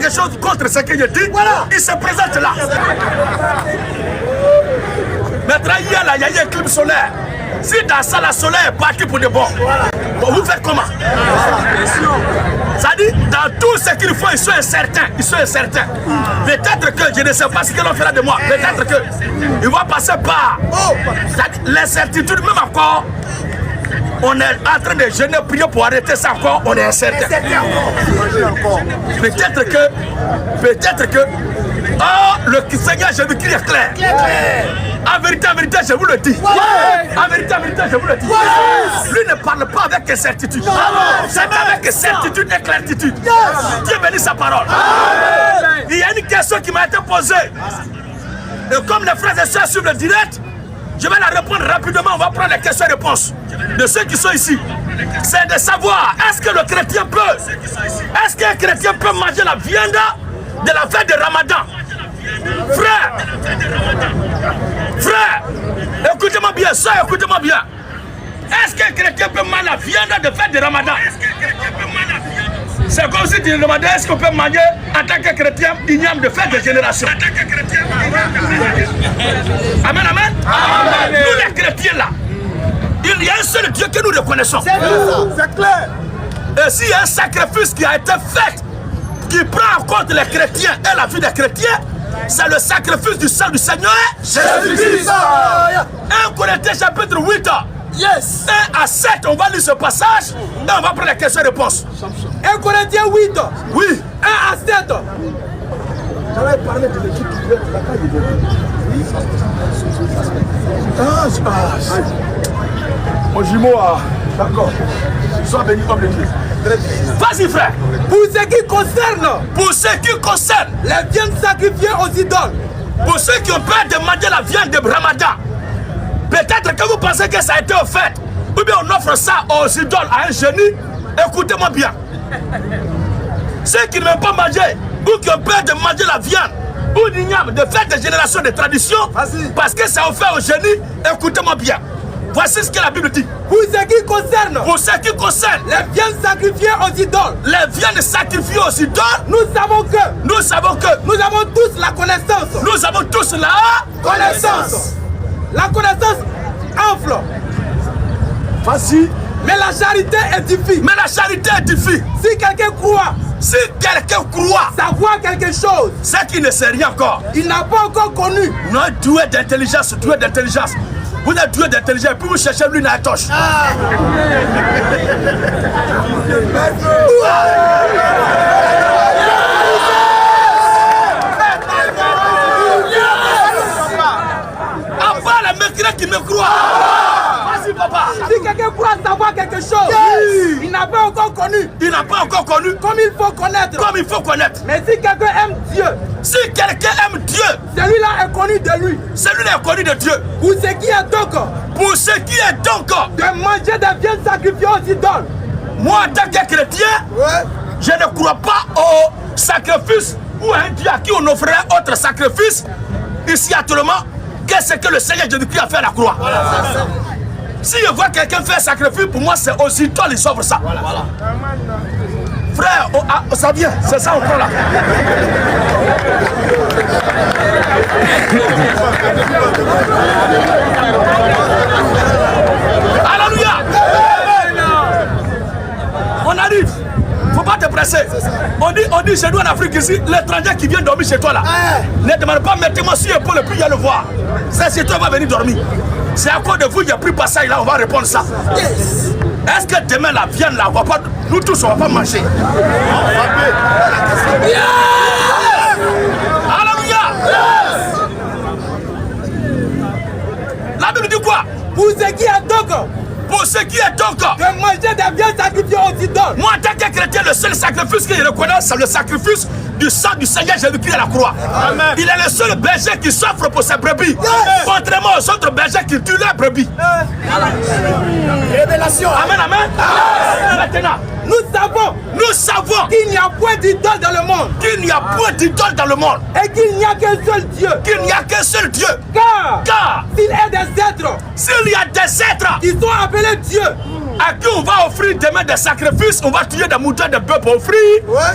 quelque chose contre ce que je dis, il se présente là. Maintenant, hier, là, il y a eu un clip solaire. Si dans ça, la soleil est parti pour de bon, vous faites comment? Ça dit, dans tout ce qu'il faut, ils sont incertains. Peut-être que, je ne sais pas ce que l'on fera de moi, peut-être que ils vont passer par l'incertitude, même encore. On est en train de jeûner, prier pour arrêter ça encore, on est incertain. Peut-être que, oh, le Seigneur Jésus-Christ est clair. En vérité, je vous le dis. En vérité, je vous le dis. Lui ne parle pas avec incertitude. C'est avec certitude et clartitude. Dieu bénit sa parole. Il y a une question qui m'a été posée. Et comme les frères et sœurs suivent le direct, je vais la répondre rapidement. On va prendre les questions-réponses de ceux qui sont ici. C'est de savoir, est-ce que le chrétien peut, est-ce qu'un chrétien peut manger la viande de la fête de Ramadan? Frère, écoutez-moi bien, ça, écoutez-moi bien. Est-ce qu'un chrétien peut manger la viande de fête de Ramadan? C'est comme si tu demandais, est-ce qu'on peut manger en tant que chrétien igname de fête de génération? Amen, amen. Nous les chrétiens là, il y a un seul Dieu que nous reconnaissons. C'est clair. Et s'il y a un sacrifice qui a été fait, qui prend en compte les chrétiens et la vie des chrétiens, c'est le sacrifice du sang du Seigneur Jésus-Christ. 1 Corinthiens chapitre 8. Yes. 1 à 7, on va lire ce passage et on va prendre les questions-réponses. 1 Corinthiens 8. Oui. 1 à 7. J'avais parlé de l'équipe qui vient de la caille de mon jumeau, d'accord. Sois béni comme le Dieu. Vas-y frère. Pour ce qui concerne les viandes sacrifiées aux idoles, pour ceux qui ont peur de manger la viande de Ramadan, peut-être que vous pensez que ça a été offert, ou bien on offre ça aux idoles à un génie. Écoutez-moi bien. Ceux qui ne veulent pas manger, ou qui ont peur de manger la viande, ou l'igname, de faire des générations de traditions, parce que ça offert au génie, écoutez-moi bien. Voici ce que la Bible dit. Pour ce qui concerne les viandes sacrifiées aux idoles, nous savons que nous avons tous la connaissance. La connaissance enfle. Vas-y. Mais la charité édifie. Si quelqu'un croit savoir quelque chose, c'est qui ne sait rien encore. Il n'a pas encore connu. Non, doué d'intelligence. Vous êtes doué d'intelligence et puis vous cherchez lui dans la torche. À part la mécréante qui me croit. Vas-y papa. Si quelqu'un croit savoir quelque chose, il n'a pas encore connu. Comme il faut connaître. Mais si quelqu'un aime Dieu, celui-là est connu de lui. Dieu. Pour ce qui est donc de manger des viandes sacrifiées aux idoles. Moi en tant que chrétien, je ne crois pas au sacrifice ou à un Dieu à qui on offrait autre sacrifice ici actuellement. Qu'est-ce que le Seigneur Jésus-Christ a fait à la croix? Si je vois quelqu'un faire un sacrifice, pour moi c'est aux idoles, ils offrent ça. Frère, ça vient, c'est ça on prend là. Alléluia. On arrive. Faut pas te presser. On dit chez nous en Afrique ici, l'étranger qui vient dormir chez toi là, ne demande pas, mettez-moi sur l'épaule et puis viens le voir. C'est chez toi, va venir dormir. C'est à cause de vous, il n'y a plus passage là, on va répondre ça. Est-ce que demain la viande là, on va pas, nous tous on va pas manger? Alléluia. La Bible dit quoi? Pour ce qui est donc de manger des viandes sacrifiées aux idoles. Moi en tant que chrétien, le seul sacrifice que je reconnais, c'est le sacrifice du sang du Seigneur Jésus-Christ à la croix. Amen. Il est le seul berger qui s'offre pour ses brebis. Contrairement aux autres bergers qui tuent leurs brebis. Révélation. Amen, amen. Maintenant, Nous savons qu'il n'y a point d'idole dans le monde. Qu'il n'y a point d'idole dans le monde. Et qu'il n'y a qu'un seul Dieu. Qu'il n'y a qu'un seul Dieu. Car s'il y a des êtres. S'il y a des êtres qui sont appelés Dieu. À qui on va offrir demain des sacrifices, on va tuer des moutons de bœufs pour offrir.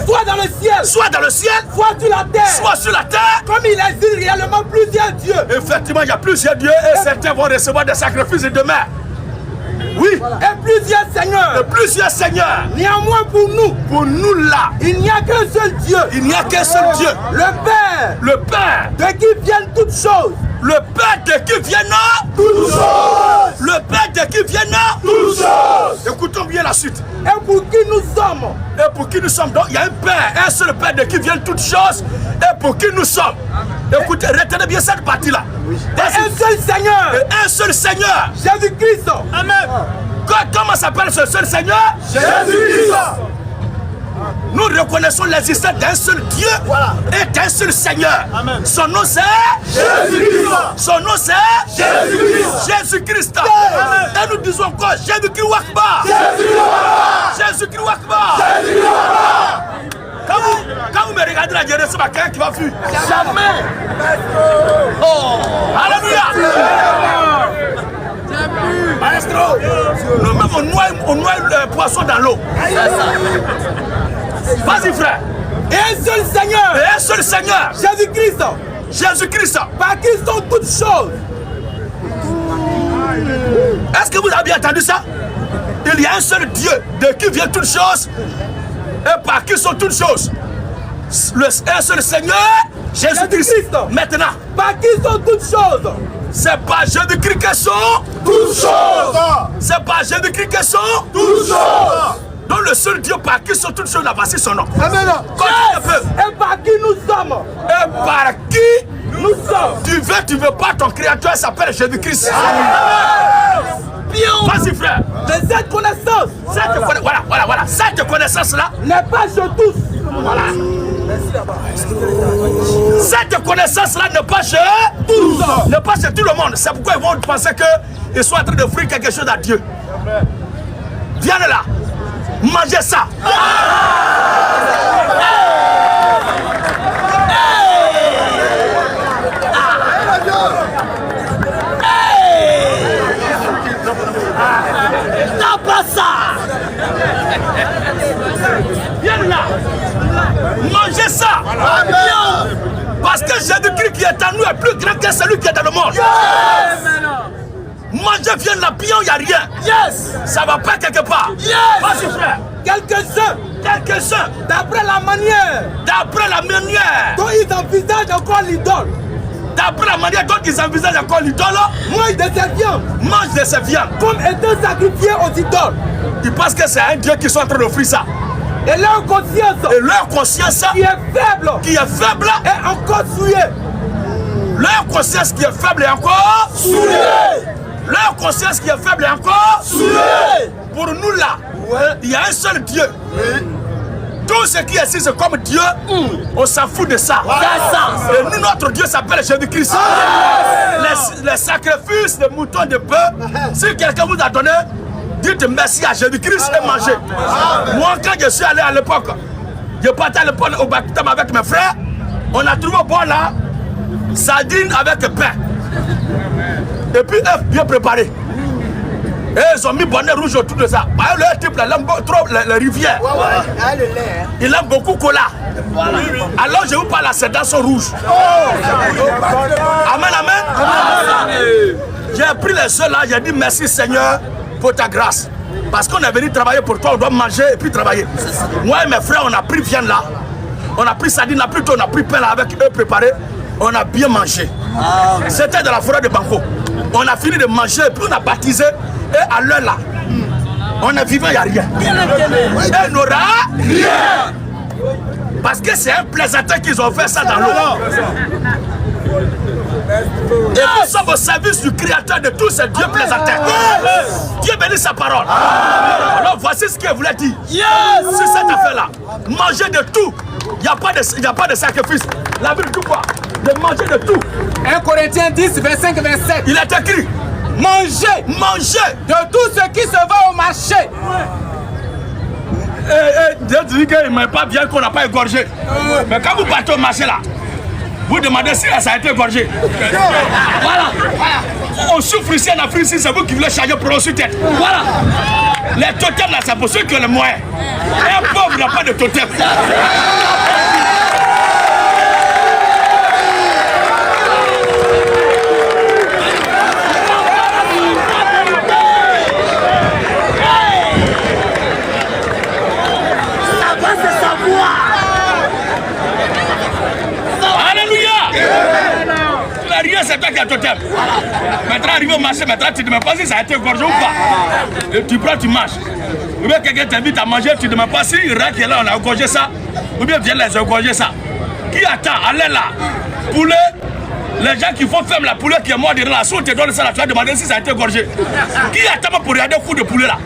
Soit dans le ciel. Soit dans le ciel. Soit sur la terre. Soit sur la terre. Comme il existe réellement plusieurs dieux. Effectivement, il y a plusieurs dieux et certains vont recevoir des sacrifices demain. Oui. Et plusieurs seigneurs. Et plusieurs seigneurs. Néanmoins pour nous là, il n'y a qu'un seul Dieu. Il n'y a qu'un seul Dieu. Le Père. Le Père. De qui viennent toutes choses. Le Père de qui viennent toutes choses. Le Père de qui viennent toutes choses. Écoutons bien la suite. Et pour qui nous sommes. Et pour qui nous sommes. Donc il y a un Père, un seul Père de qui viennent toutes choses. Et pour qui nous sommes. Écoutez, retenez bien cette partie-là. Et un seul Seigneur. Et un seul Seigneur. Jésus-Christ. Amen. Comment s'appelle ce seul Seigneur? Jésus-Christ. Nous reconnaissons l'existence d'un seul Dieu et d'un seul Seigneur. Amen. Son nom c'est Jésus-Christ. Son nom c'est Jésus-Christ. Jésus-Christ. Et nous disons encore Jésus-Christ Wakba. Jésus-Christ Wakba. Quand vous me regardez la Jérusalem, c'est pas quelqu'un qui va fuir. Jamais. Oh. Alléluia. Maestro, nous-mêmes on noie le poisson dans l'eau. Vas-y frère. Et un seul Seigneur. Et un seul Seigneur. Jésus-Christ. Jésus-Christ. Par qui sont toutes choses. Est-ce que vous avez bien entendu ça? Il y a un seul Dieu de qui viennent toutes choses et par qui sont toutes choses. Un seul Seigneur, Jésus-Christ. Maintenant, par qui sont toutes choses. C'est pas Jésus-Christ qui sont toutes choses. C'est pas Jésus-Christ qui sont toutes choses. Donc le seul Dieu par qui sont toutes choses, là, voici son nom. Amen. Et par qui nous sommes. Et par qui nous sommes. Tu veux pas, ton créateur s'appelle Jésus-Christ. Vas-y frère. Mais cette connaissance. Voilà. Cette connaissance-là n'est pas chez tous. Voilà. Cette connaissance-là n'est pas chez tous. N'est pas chez tout le monde. C'est pourquoi ils vont penser qu'ils sont en train d'offrir quelque chose à Dieu. Viens là. Mangez ça. T'as pas ça. Viens là. Mangez ça. Parce que Jésus-Christ qui est en nous est plus grand que celui qui est dans le monde. Manger, viens là, bien, il n'y a rien. Yes. Ça va pas quelque part. Yes. Vas-y frère. Quelques-uns. D'après la manière dont ils envisagent encore l'idole. D'après la manière dont ils envisagent encore l'idole. Mange de ces viandes. Comme étant sacrifiés aux idoles. Ils pensent que c'est un Dieu qui sont en train d'offrir ça. Et leur conscience qui est faible est encore souillée. Leur conscience qui est faible est encore souillée. Leur conscience qui est faible est encore souillée. Pour nous là, il y a un seul Dieu. Tout ce qui existe comme Dieu, on s'en fout de ça. Et nous, notre Dieu s'appelle Jésus-Christ. Les sacrifices de moutons de bœuf, si quelqu'un vous a donné, dites merci à Jésus-Christ et mangez. Moi, quand je suis allé à l'époque, je partais à l'époque au baptême avec mes frères, on a trouvé bon là, sardines avec pain. Et puis œufs bien préparés. Et ils ont mis bonnet rouge autour de ça. Le type, il aime trop les rivières. Il aime beaucoup cola. Alors je vous parle à ses dents sont rouges. Amen, amen. J'ai pris les œufs là, j'ai dit merci Seigneur pour ta grâce. Parce qu'on est venu travailler pour toi, on doit manger et puis travailler. Moi et mes frères, on a pris viande là. On a pris sardine là, plutôt on a pris pain là avec eux préparés. On a bien mangé. C'était de la forêt de Banco. On a fini de manger et puis on a baptisé. Et à l'heure là, on est vivant, il n'y a rien. Et il n'aura rien. Parce que c'est un plaisantin qu'ils ont fait ça dans l'eau. Et nous sommes au service du créateur de tous ces dieux plaisantins. Dieu bénit sa parole. Alors voici ce qu'il voulait dire. Sur cette affaire-là, manger de tout. Il n'y a pas de sacrifice. La Bible dit quoi? De manger de tout. 1 Corinthiens 10, 25-27. Il est écrit. Mangez de tout ce qui se vend au marché. Dieu dit qu'il ne m'a pas bien qu'on n'a pas égorgé. Mais quand vous partez au marché là, vous demandez si ça a été égorgé. Voilà. On souffre ici en Afrique, c'est vous qui voulez changer pour notre tête. Voilà. Les totems là, c'est pour ceux qui ont les moyens. Un pauvre n'a pas de totem. C'est toi qui as totem. Maintenant, arrivé au marché, maintenant, tu ne demandes pas si ça a été égorgé ou pas. Et tu prends, tu manges. Ou bien quelqu'un t'invite à manger, tu ne demandes pas si il y qui est là, on a égorgé ça. Ou bien viens les égorger ça. Qui attend? Allez là. Poulet, les gens qui font ferme la poulet qui est mort derrière la soupe, te donne ça là, tu vas demander si ça a été égorgé. Qui attend pour regarder un coup de poulet là?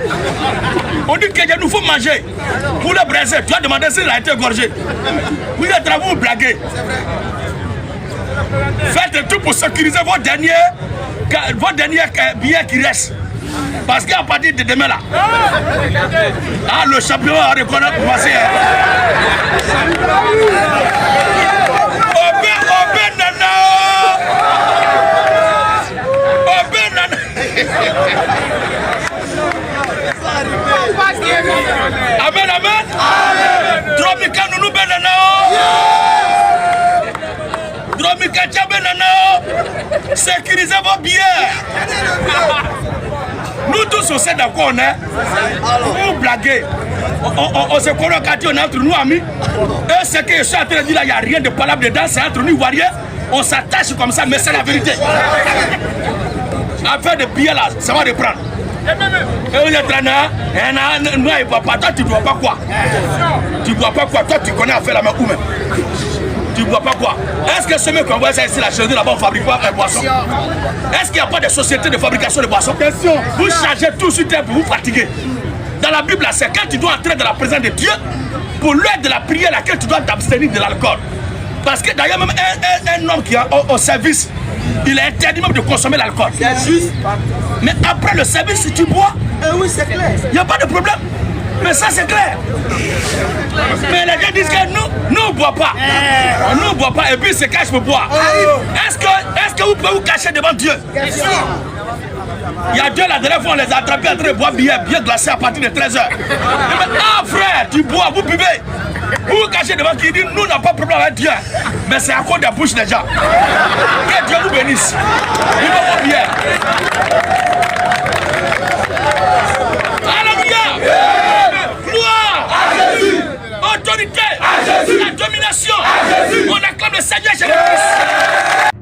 On dit que nous faut manger. Poulet braisé, tu vas demander si ça a été égorgé. Vous êtes en train de vous blaguer. Faites tout pour sécuriser vos derniers billets qui restent. Parce qu'à partir de demain là, le champion va reconnaître pour passer. Amen, amen. Tromika nous benana. Sécurisez vos billets. Nous tous on sait d'accord on est. Vous blaguez. On se connaît quand on est entre nous amis. Et ce que je suis en train de dire là, il n'y a rien de palable dedans, c'est entre nous Ivoiriens. On s'attache comme ça, mais c'est la vérité. Affaire de billets là, ça va reprendre. Et on est train de non, il ne boit pas. Toi, tu ne bois pas quoi? Tu ne bois pas quoi? Toi, tu connais à faire la main où même? Tu ne bois pas quoi? Est-ce que ce mec qu'on voit ça ici, la chenille là-bas, on fabrique pas de boissons? Est-ce qu'il n'y a pas de société de fabrication de boissons? Question. Vous changez tout sur terre pour vous fatiguer. Dans la Bible, c'est quand tu dois entrer dans la présence de Dieu, pour l'heure de la prière, laquelle tu dois t'abstenir de l'alcool. Parce que d'ailleurs, même un homme qui est au service, il est interdit même de consommer l'alcool. C'est juste. Mais après le service, si tu bois, oui, c'est clair. Il n'y a pas de problème. Mais ça, c'est clair. Mais les gens disent que nous ne boivons pas. Nous ne boivons pas et puis ils se cachent pour boire. Est-ce que vous pouvez vous cacher devant Dieu? Il y a Dieu la dernière fois, on les a attrapés en train de boire bien glacé à partir de 13h. Ah frère, tu bois, vous buvez. Vous vous cachez devant qui dit nous n'avons pas de problème avec Dieu. Mais c'est à cause de la bouche des gens. Que Dieu vous bénisse. Il va boire bien. Alléluia. Gloire. Autorité. La domination. On acclame le Seigneur Jésus-Christ.